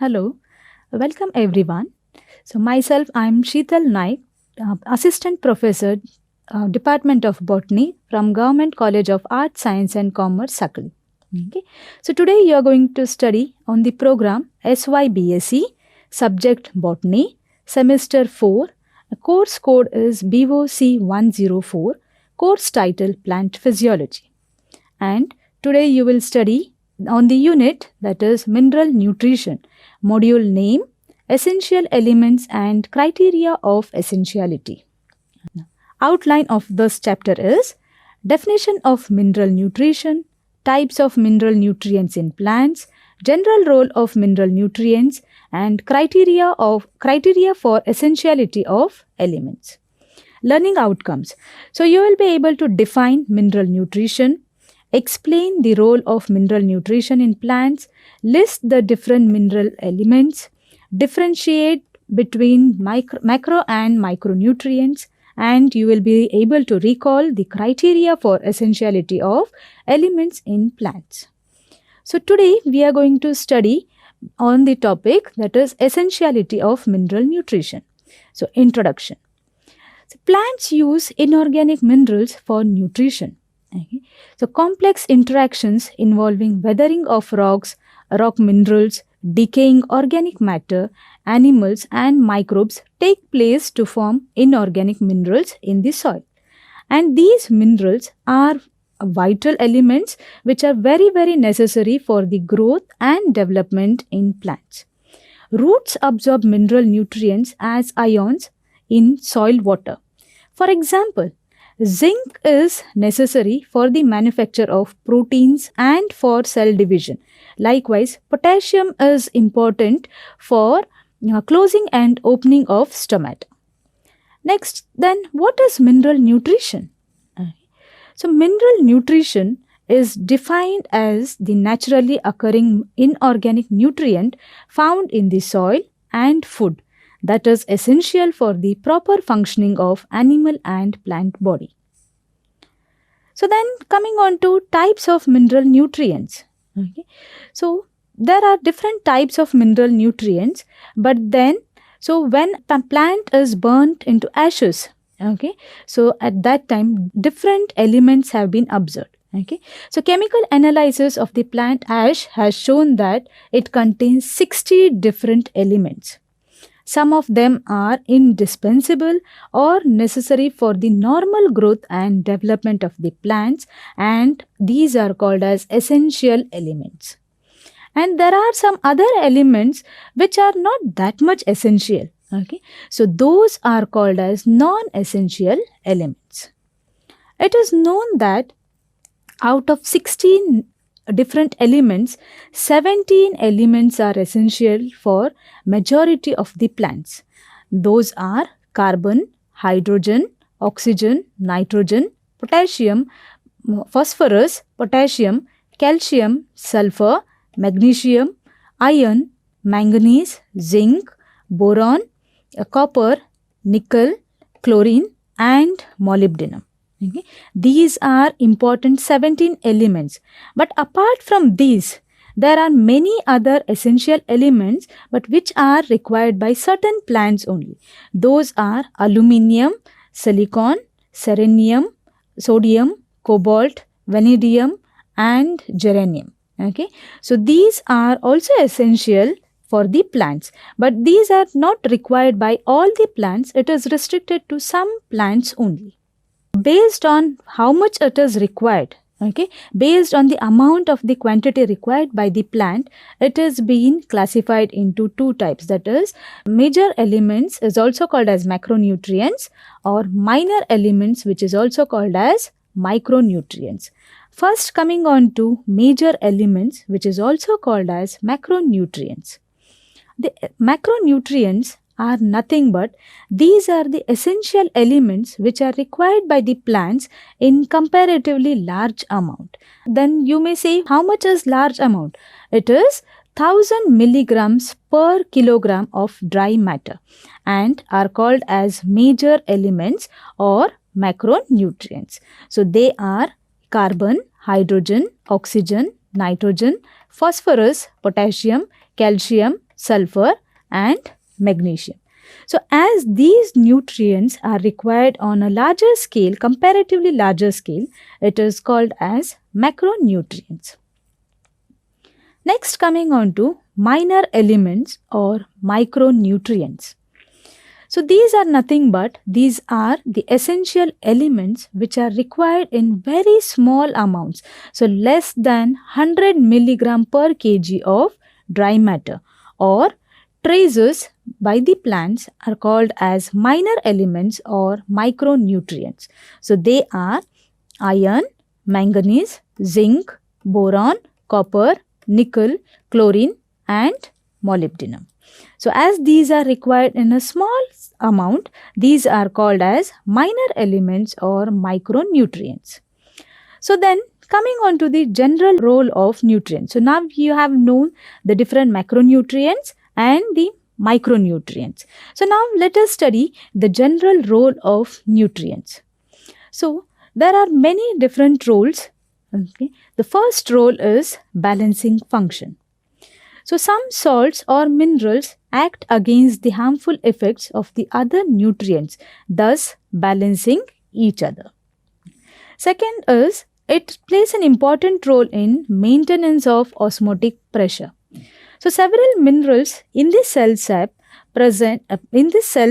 Hello, welcome everyone. So myself, I am Sheetal Naik, Assistant Professor, Department of Botany from Government College of Arts, Science and Commerce, Sakali. Okay. So today you are going to study on the program SYBSE, Subject Botany, Semester 4. Course code is BOC 104, course title Plant Physiology. And today you will study on the unit that is Mineral Nutrition, module name, essential elements and criteria of essentiality. Outline of this chapter is definition of mineral nutrition, types of mineral nutrients in plants, general role of mineral nutrients and criteria for essentiality of elements. Learning outcomes. So you will be able to define mineral nutrition, explain the role of mineral nutrition in plants, list the different mineral elements, differentiate between macro and micronutrients, and you will be able to recall the criteria for essentiality of elements in plants. So today we are going to study on the topic that is essentiality of mineral nutrition. So introduction. So plants use inorganic minerals for nutrition. Okay. So complex interactions involving weathering of rocks, rock minerals, decaying organic matter, animals and microbes take place to form inorganic minerals in the soil. And these minerals are vital elements which are very necessary for the growth and development in plants. Roots absorb mineral nutrients as ions in soil water. For example, zinc is necessary for the manufacture of proteins and for cell division. Likewise, potassium is important for closing and opening of stomata. Next, then, what is mineral nutrition? So, mineral nutrition is defined as the naturally occurring inorganic nutrient found in the soil and food that is essential for the proper functioning of animal and plant body. So then coming on to types of mineral nutrients. Okay. So there are different types of mineral nutrients, but then when a plant is burnt into ashes, okay, so at that time different elements have been observed. Okay. So chemical analysis of the plant ash has shown that it contains 60 different elements. Some of them are indispensable or necessary for the normal growth and development of the plants, and these are called as essential elements. And there are some other elements which are not that much essential. Okay? So those are called as non-essential elements. It is known that out of 16 different elements, 17 elements are essential for majority of the plants. Those are carbon, hydrogen, oxygen, nitrogen, potassium, phosphorus, potassium, calcium, sulfur, magnesium, iron, manganese, zinc, boron, copper, nickel, chlorine and molybdenum. Okay. These are important 17 elements. But apart from these, there are many other essential elements but which are required by certain plants only. Those are aluminium, silicon, selenium, sodium, cobalt, vanadium and germanium. Okay. So these are also essential for the plants, but these are not required by all the plants. It is restricted to some plants only. Based on how much it is required, okay, based on the amount of the quantity required by the plant, it is being classified into two types. That is, major elements is also called as macronutrients, or minor elements which is also called as micronutrients. First, coming on to major elements which is also called as macronutrients. The macronutrients are nothing but these are the essential elements which are required by the plants in comparatively large amount. Then you may say, how much is large amount? It is 1000 milligrams per kilogram of dry matter and are called as major elements or macronutrients. So they are carbon, hydrogen, oxygen, nitrogen, phosphorus, potassium, calcium, sulfur, and magnesium. So as these nutrients are required on a larger scale, comparatively larger scale, it is called as macronutrients. Next, coming on to minor elements or micronutrients. So these are nothing but these are the essential elements which are required in very small amounts. So less than 100 milligram per kg of dry matter or traces by the plants are called as minor elements or micronutrients. So they are iron, manganese, zinc, boron, copper, nickel, chlorine, and molybdenum. So as these are required in a small amount, these are called as minor elements or micronutrients. So then coming on to the general role of nutrients. So now you have known the different macronutrients and the micronutrients. So now let us study the general role of nutrients. So there are many different roles. Okay. The first role is balancing function. So some salts or minerals act against the harmful effects of the other nutrients, thus balancing each other. Second is it plays an important role in maintenance of osmotic pressure. So several minerals in the cell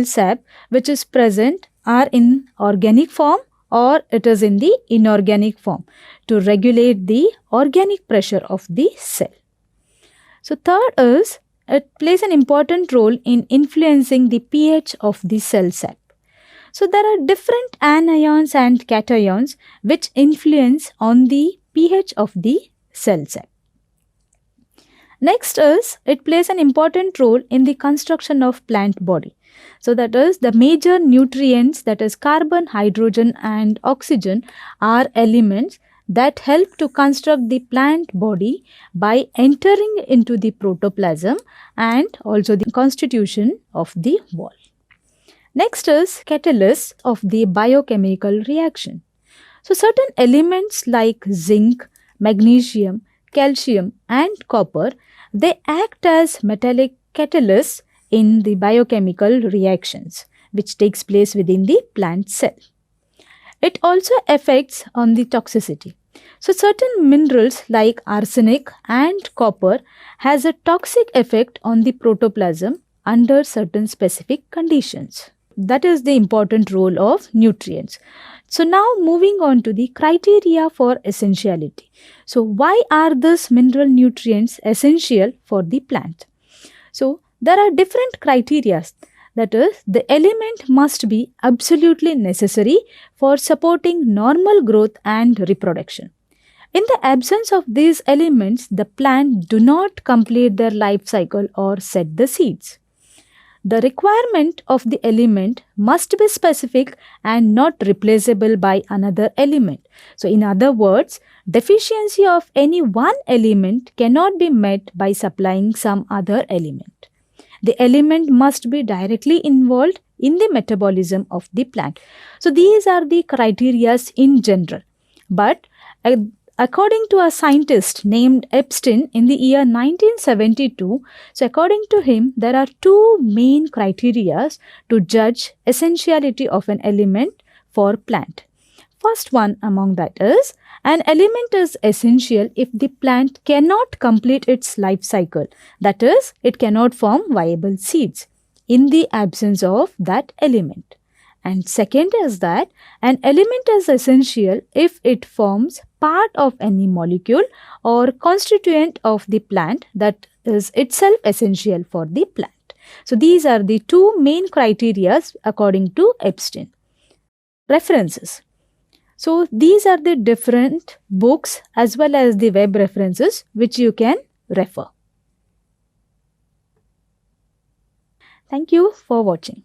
sap which is present are in organic form or it is in the inorganic form to regulate the organic pressure of the cell. So third is it plays an important role in influencing the pH of the cell sap. So there are different anions and cations which influence on the pH of the cell sap. Next is it plays an important role in the construction of plant body. So that is the major nutrients, that is carbon, hydrogen and oxygen, are elements that help to construct the plant body by entering into the protoplasm and also the constitution of the wall. Next is catalysts of the biochemical reaction. So certain elements like zinc, magnesium, calcium and copper, they act as metallic catalysts in the biochemical reactions which takes place within the plant cell. It also affects on the toxicity. So certain minerals like arsenic and copper has a toxic effect on the protoplasm under certain specific conditions. That is the important role of nutrients. So now moving on to the criteria for essentiality. So why are these mineral nutrients essential for the plant? So there are different criteria. That is, the element must be absolutely necessary for supporting normal growth and reproduction. In the absence of these elements, the plant do not complete their life cycle or set the seeds. The requirement of the element must be specific and not replaceable by another element. So in other words, deficiency of any one element cannot be met by supplying some other element. The element must be directly involved in the metabolism of the plant. So these are the criteria in general. But according to a scientist named Epstein in the year 1972, so according to him, there are two main criteria to judge essentiality of an element for plant. First one among that is, an element is essential if the plant cannot complete its life cycle. That is, it cannot form viable seeds in the absence of that element. And second is that an element is essential if it forms part of any molecule or constituent of the plant that is itself essential for the plant. So these are the two main criteria according to Epstein. References. So these are the different books as well as the web references which you can refer. Thank you for watching.